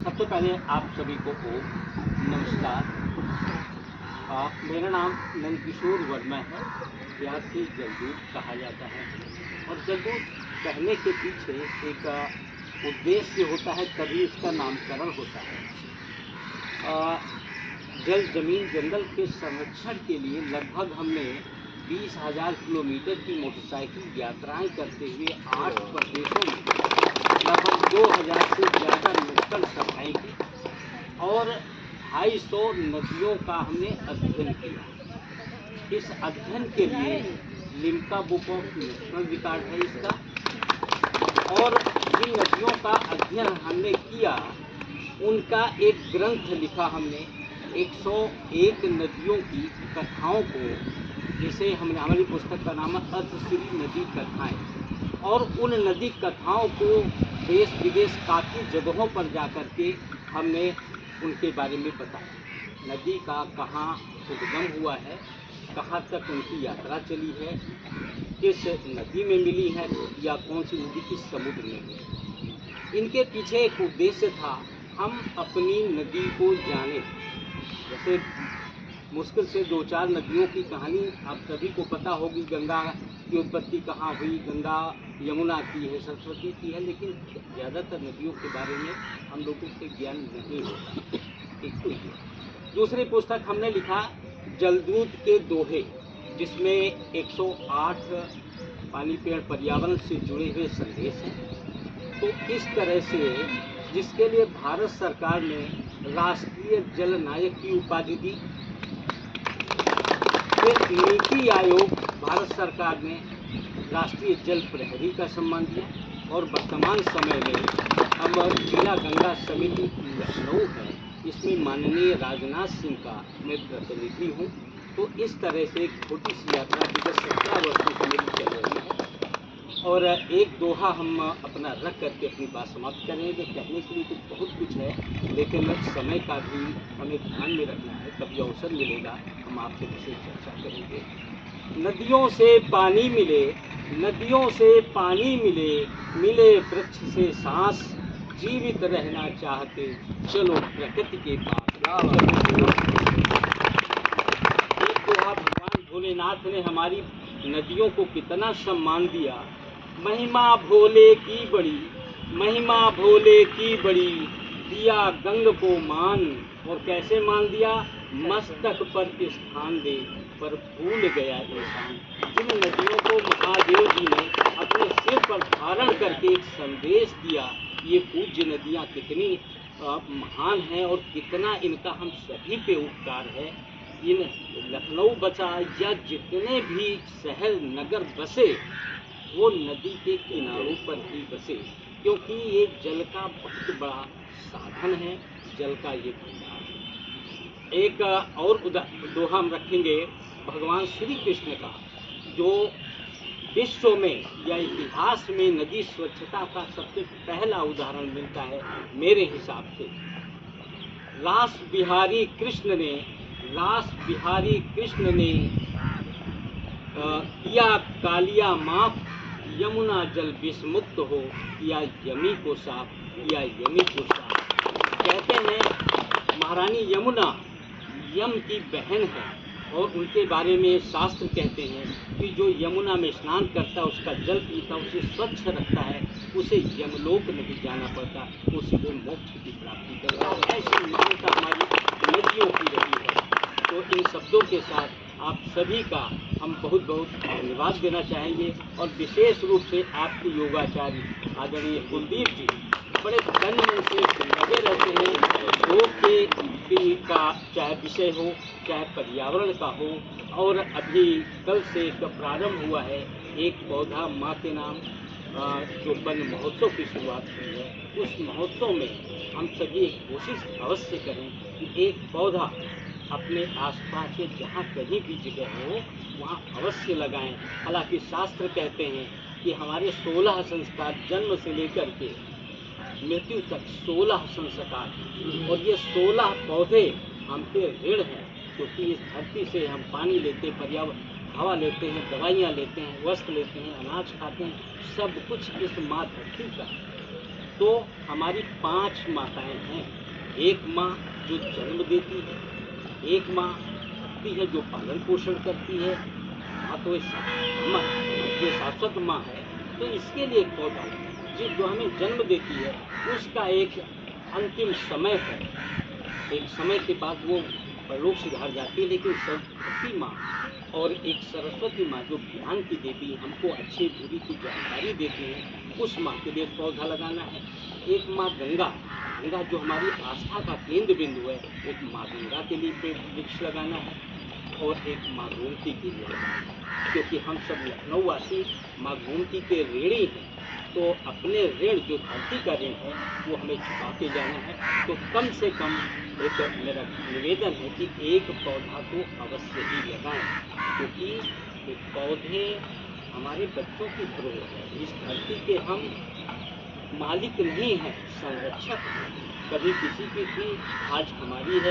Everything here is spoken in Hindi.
सबसे पहले आप सभी को नमस्कार। मेरा नाम नंदकिशोर वर्मा है। यहाँ से जलदूत कहा जाता है और जलदूत कहने के पीछे एक उद्देश्य होता है, तभी इसका नामकरण होता है। जल जमीन जंगल के संरक्षण के लिए लगभग हमने 20,000 किलोमीटर की मोटरसाइकिल यात्राएं करते हुए 8 प्रदेशों में लगभग 2,000 से ज़्यादा नुक्कड़ सभाएँ की और 250 नदियों का हमने अध्ययन किया। इस अध्ययन के लिए Limca book of national record है इसका, और जिन नदियों का अध्ययन हमने किया उनका एक ग्रंथ लिखा हमने। 101 नदियों की कथाओं को, जैसे हमने, हमारी पुस्तक का नाम है अर्थश्री नदी कथाएँ, और उन नदी कथाओं को देश विदेश काफ़ी जगहों पर जा कर के हमने उनके बारे में बताया। नदी का कहाँ उद्गम हुआ है, कहाँ तक उनकी यात्रा चली है, किस नदी में मिली है या कौन सी नदी किस समुद्र में मिली। इनके पीछे एक उद्देश्य था, हम अपनी नदी को जानें। जैसे मुश्किल से 2-4 नदियों की कहानी आप सभी को पता होगी। गंगा की उत्पत्ति कहाँ हुई, गंगा यमुना की है, सरस्वती की है, लेकिन ज़्यादातर नदियों के बारे में हम लोगों को ज्ञान नहीं होता। एक तो ये। दूसरी पुस्तक हमने लिखा जलदूत के दोहे, जिसमें 108 पानी पेड़ पर्यावरण से जुड़े हुए संदेश हैं। तो इस तरह से, जिसके लिए भारत सरकार ने राष्ट्रीय जल नायक की उपाधि दी, फिर नीति आयोग भारत सरकार ने राष्ट्रीय जल प्रहरी का सम्मान दिया, और वर्तमान समय में अब जिला गंगा समिति लखनऊ है, इसमें माननीय राजनाथ सिंह का मैं प्रतिनिधि हूँ। तो इस तरह से एक छोटी सी यात्रा विगत 17 वर्षों से मेरी चल रही है, और एक दोहा हम अपना रख करके अपनी बात समाप्त करेंगे। कहने के लिए तो बहुत कुछ है, लेकिन समय का भी हमें ध्यान में रखना है। कभी अवसर मिलेगा हम आपसे विशेष चर्चा करेंगे। नदियों से पानी मिले, नदियों से पानी मिले, मिले वृक्ष से सांस, जीवित रहना चाहते चलो प्रकृति के पास। एक दोहा, भगवान भोलेनाथ ने हमारी नदियों को कितना सम्मान दिया। महिमा भोले की बड़ी, महिमा भोले की बड़ी, दिया गंग को मान। और कैसे मान दिया? मस्तक पर स्थान दे, पर भूल गया इंसान। जिन नदियों को महादेव जी ने अपने सिर पर धारण करके एक संदेश दिया, ये पूज्य नदियाँ कितनी महान हैं और कितना इनका हम सभी पे उपकार है। इन लखनऊ बचा या जितने भी शहर नगर बसे, वो नदी के किनारों पर ही बसे, क्योंकि ये जल का बहुत बड़ा साधन है, जल का ये भंडार है। एक और दोहा हम रखेंगे भगवान श्री कृष्ण का, जो विश्व में या इतिहास में नदी स्वच्छता का सबसे पहला उदाहरण मिलता है मेरे हिसाब से। रास बिहारी कृष्ण ने किया कालिया माफ, यमुना जल विषमुक्त हो, किया यमी को साफ, किया यमी को साफ। कहते हैं महारानी यमुना यम की बहन है, और उनके बारे में शास्त्र कहते हैं कि जो यमुना में स्नान करता है, उसका जल पीता, उसे स्वच्छ रखता है, उसे यमलोक नहीं जाना पड़ता, वो सीधे मोक्ष की प्राप्ति करता है। ऐसी मान्यता हमारी नदियों की रही है। तो इन शब्दों के साथ आप सभी का हम बहुत बहुत धन्यवाद देना चाहेंगे, और विशेष रूप से आपके योगाचार्य आदरणीय कुलदीप जी बड़े तन मन से लगे रहते हैं। योग के का चाहे विषय हो, चाहे पर्यावरण का हो, और अभी कल से प्रारंभ हुआ है एक पौधा माँ के नाम, जो वन महोत्सव की शुरुआत हुई है। उस महोत्सव में हम सभी एक कोशिश अवश्य करें कि एक पौधा अपने आसपास के जहाँ कहीं भी जगह हो वहाँ अवश्य लगाएं। हालांकि शास्त्र कहते हैं कि हमारे 16 संस्कार, जन्म से लेकर के मृत्यु तक 16 संस्कार, और ये 16 पौधे हम पे ऋण हैं, क्योंकि इस धरती से हम पानी लेते, पर्यावरण हवा लेते हैं, दवाइयाँ लेते हैं, वस्त्र लेते हैं, अनाज खाते हैं, सब कुछ इस माँ धरती का। तो हमारी 5 माताएं हैं। एक माँ जो जन्म देती है, एक माँ होती है जो पालन पोषण करती है, माँ तो ये शाश्वत माँ है। तो इसके लिए एक पौधा जो हमें जन्म देती है उसका एक अंतिम समय है, एक समय के बाद वो परलोक सिधार जाती है। लेकिन सरस्वती माँ और एक सरस्वती माँ जो ज्ञान की देवी, हमको अच्छी बुरी की जानकारी देती है, उस माँ के लिए पौधा लगाना है। एक माँ गंगा, गंगा जो हमारी आस्था का केंद्र बिंदु है, एक माँ गंगा के लिए पेड़ वृक्ष लगाना है और एक माँ गोमती के लिए लगाना है। क्योंकि हम सब लखनऊ वासी माँ गोमती के ऋणी हैं, तो अपने ऋण जो धरती का ऋण है वो हमें चुकाते जाना है। तो कम से कम एक मेरा निवेदन है कि एक पौधा तो अवश्य ही लगाएं, क्योंकि एक पौधे हमारे बच्चों की धरोहर है। इस धरती के हम मालिक नहीं हैं, संरक्षक हैं। कभी किसी की थी, आज हमारी है।